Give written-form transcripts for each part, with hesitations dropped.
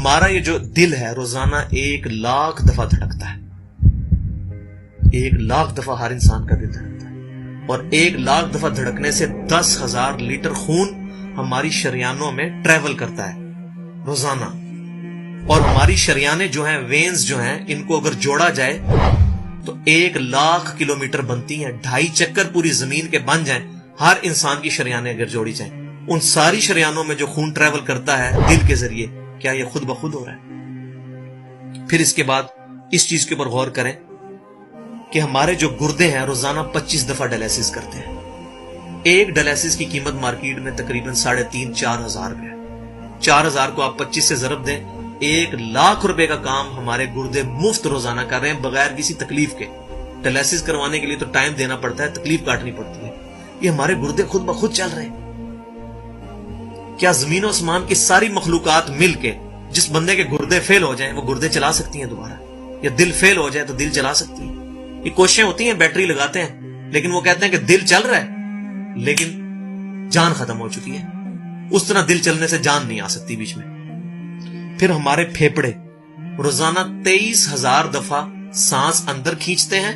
ہمارا یہ جو دل ہے روزانہ 1,00,000 دفعہ دھڑکتا ہے. 1,00,000 دفعہ ہر انسان کا دل دھڑکتا ہے، اور 1,00,000 دفعہ دھڑکنے سے 10,000 لیٹر خون ہماری شریانوں میں ٹریول کرتا ہے روزانہ. اور ہماری شریانیں جو ہیں، وینز جو ہیں، ان کو اگر جوڑا جائے تو 1,00,000 کلومیٹر بنتی ہیں. 2.5 چکر پوری زمین کے بن جائیں ہر انسان کی شریانیں اگر جوڑی جائیں. ان ساری شریانوں میں جو خون ٹریول کرتا ہے دل کے ذریعے، کیا یہ خود بخود ہو رہا ہے؟ پھر اس کے بعد اس چیز کے اوپر غور کریں کہ ہمارے جو گردے ہیں روزانہ 25 دفعہ ڈائلیسس کرتے ہیں. ایک ڈائلیسس کی قیمت مارکیٹ میں تقریباً 3,500-4,000 روپے ہے. 4,000 کو آپ 25 سے ضرب دیں، 1,00,000 روپے کا کام ہمارے گردے مفت روزانہ کر رہے ہیں بغیر کسی تکلیف کے. ڈائلیسس کروانے کے لیے تو ٹائم دینا پڑتا ہے، تکلیف کاٹنی پڑتی ہے. یہ ہمارے گردے خود بخود چل رہے ہیں. کیا زمین و آسمان کی ساری مخلوقات مل کے جس بندے کے گردے فیل ہو جائیں وہ گردے چلا سکتی ہیں دوبارہ؟ یا دل فیل ہو جائے تو دل چلا سکتی ہے؟ یہ کوششیں ہوتی ہیں، بیٹری لگاتے ہیں، لیکن وہ کہتے ہیں کہ دل چل رہا ہے لیکن جان ختم ہو چکی ہے. اس طرح دل چلنے سے جان نہیں آ سکتی بیچ میں. پھر ہمارے پھیپڑے روزانہ 23,000 دفعہ سانس اندر کھینچتے ہیں،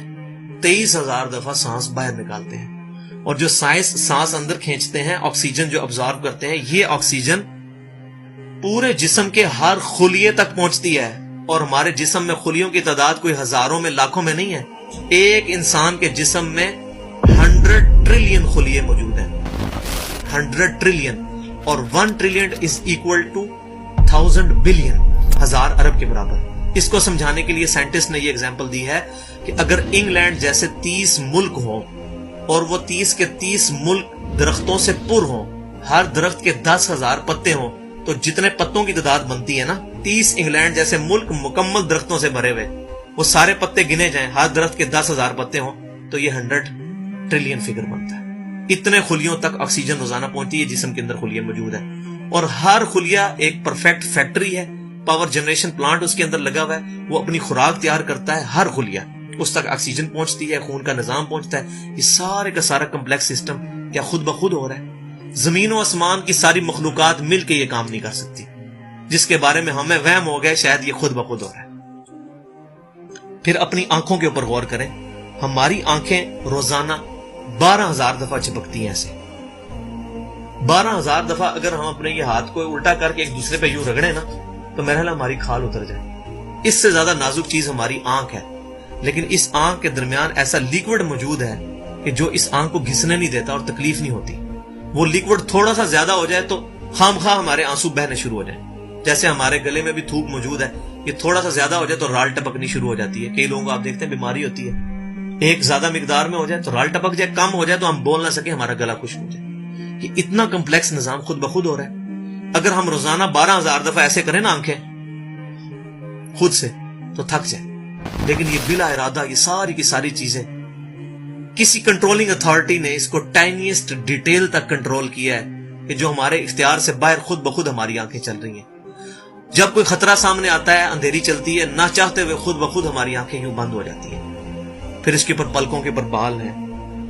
23,000 دفعہ سانس باہر نکالتے ہیں. اور جو سانس اندر کھینچتے ہیں، آکسیجن جو ابزارو کرتے ہیں، یہ آکسیجن پورے جسم کے ہر خلیے تک پہنچتی ہے. اور ہمارے جسم میں خلیوں کی تعداد کوئی ہزاروں میں لاکھوں میں نہیں ہے. ایک انسان کے جسم میں 100 ٹریلین خلیے موجود ہیں. 100 ٹریلین، اور 1 trillion is equal to 1000 billion, 1000 ارب کے برابر. اس کو سمجھانے کے لیے سائنٹسٹ نے یہ ایگزامپل دی ہے کہ اگر انگلینڈ جیسے 30 ملک ہوں اور وہ 30 کے 30 ملک درختوں سے پر ہوں، ہر درخت کے 10,000 پتے ہوں، تو جتنے پتوں کی تعداد بنتی ہے نا، 30 انگلینڈ جیسے ملک مکمل درختوں سے بھرے ہوئے، وہ سارے پتے گنے جائیں، ہر درخت کے 10,000 پتے ہوں، تو یہ 100 ٹریلین فگر بنتا ہے. اتنے خلیوں تک آکسیجن روزانہ پہنچتی ہے. جسم کے اندر خلیے موجود ہے، اور ہر خلیہ ایک پرفیکٹ فیکٹری ہے. پاور جنریشن پلانٹ اس کے اندر لگا ہوا ہے، وہ اپنی خوراک تیار کرتا ہے. ہر خلیہ اس تک آکسیجن پہنچتی ہے، خون کا نظام پہنچتا ہے. یہ سارے کا سارا کمپلیکس سسٹم کیا خود بخود ہو رہا ہے؟ زمین و آسمان کی ساری مخلوقات مل کے یہ کام نہیں کر سکتی، جس کے بارے میں ہمیں وہم ہو گئے شاید یہ خود بخود ہو رہا ہے. پھر اپنی آنکھوں کے اوپر غور کریں. ہماری آنکھیں روزانہ 12,000 دفعہ چپکتی ہیں. ایسے 12,000 دفعہ اگر ہم اپنے یہ ہاتھ کو الٹا کر کے ایک دوسرے پہ یوں رگڑیں نا، تو میرا خیال ہماری کھال اتر جائے. اس سے زیادہ نازک چیز ہماری آنکھ ہے، لیکن اس آنکھ کے درمیان ایسا لیکوڈ موجود ہے کہ جو اس آنکھ کو گھسنے نہیں دیتا اور تکلیف نہیں ہوتی. وہ لیکوڈ تھوڑا سا زیادہ ہو جائے تو خام خواہ ہمارے آنسو بہنے شروع ہو جائیں. جیسے ہمارے گلے میں بھی تھوک موجود ہے، یہ تھوڑا سا زیادہ ہو جائے تو رال ٹپکنی شروع ہو جاتی ہے. کئی لوگوں کو آپ دیکھتے ہیں بیماری ہوتی ہے، ایک زیادہ مقدار میں ہو جائے تو رال ٹپک جائے، کم ہو جائے تو ہم بول نہ سکے، ہمارا گلا خشک ہو جائے. یہ اتنا کمپلیکس نظام خود بخود ہو رہا ہے. اگر ہم روزانہ 12,000 دفعہ ایسے کریں نا آنکھیں خود سے تو تھک جائے. لیکن یہ بلا ارادہ یہ ساری کی ساری چیزیں کسی کنٹرولنگ اتھارٹی نے اس کو ٹائنیسٹ ڈیٹیل تک کنٹرول کیا ہے کہ جو ہمارے اختیار سے باہر خود بخود ہماری آنکھیں چل رہی ہیں. جب کوئی خطرہ سامنے آتا ہے، اندھیری چلتی ہے، نہ چاہتے ہوئے خود بخود ہماری آنکھیں یوں بند ہو جاتی ہیں. پھر اس کے اوپر پلکوں کے اوپر بال ہیں،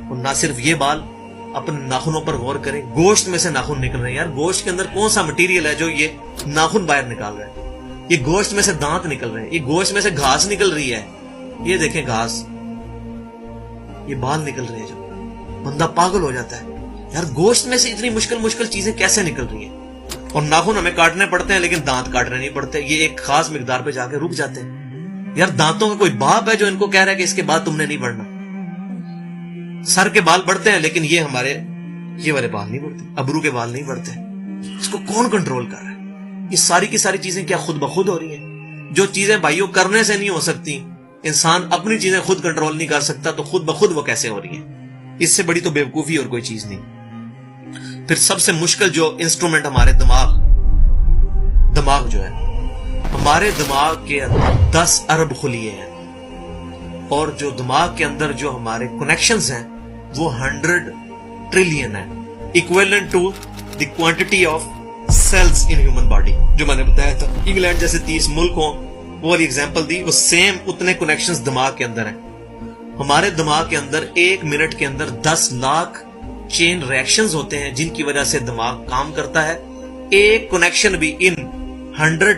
اور نہ صرف یہ بال، اپنے ناخنوں پر غور کریں. گوشت میں سے ناخن نکل رہے ہیں. یار گوشت کے اندر کون سا مٹیریل ہے جو یہ ناخن باہر نکال رہا ہے؟ یہ گوشت میں سے دانت نکل رہے ہیں، یہ گوشت میں سے گھاس نکل رہی ہے. یہ دیکھیں گھاس، یہ بال نکل رہے ہیں. جو بندہ پاگل ہو جاتا ہے، یار گوشت میں سے اتنی مشکل چیزیں کیسے نکل رہی ہیں؟ اور ناخن ہمیں کاٹنے پڑتے ہیں لیکن دانت کاٹنے نہیں پڑتے. یہ ایک خاص مقدار پہ جا کے رک جاتے ہیں. یار دانتوں کا کوئی باپ ہے جو ان کو کہہ رہا ہے کہ اس کے بعد تم نے نہیں بڑھنا؟ سر کے بال بڑھتے ہیں لیکن یہ ہمارے یہ والے بال نہیں بڑھتے، ابرو کے بال نہیں بڑھتے. اس کو کون کنٹرول کر رہا ہے؟ یہ ساری کی ساری چیزیں کیا خود بخود ہو رہی ہیں؟ جو چیزیں بھائیوں کرنے سے نہیں ہو سکتی، انسان اپنی چیزیں خود کنٹرول نہیں کر سکتا، تو خود بخود وہ کیسے ہو رہی ہیں؟ اس سے بڑی تو بیوقوفی اور کوئی چیز نہیں. پھر سب سے مشکل جو انسٹرومنٹ ہمارے دماغ جو ہے، ہمارے دماغ کے اندر 10 ارب خلیے ہیں، اور جو دماغ کے اندر جو ہمارے کنیکشنز ہیں وہ 100 ٹریلین ہیں، equivalent to the quantity of cells in human body. جو میں نے بتایا تھا انگلینڈ جیسے 30 ملک ہوں، وہ والی ایگزامپل دی، وہ سیم اتنے کنیکشنز دماغ کے اندر ہیں. ہمارے دماغ کے اندر 1 منٹ کے اندر 10 لاکھ چین ریئیکشنز ہوتے ہیں جن کی وجہ سے دماغ کام کرتا ہے. ایک کنیکشن بھی ان 100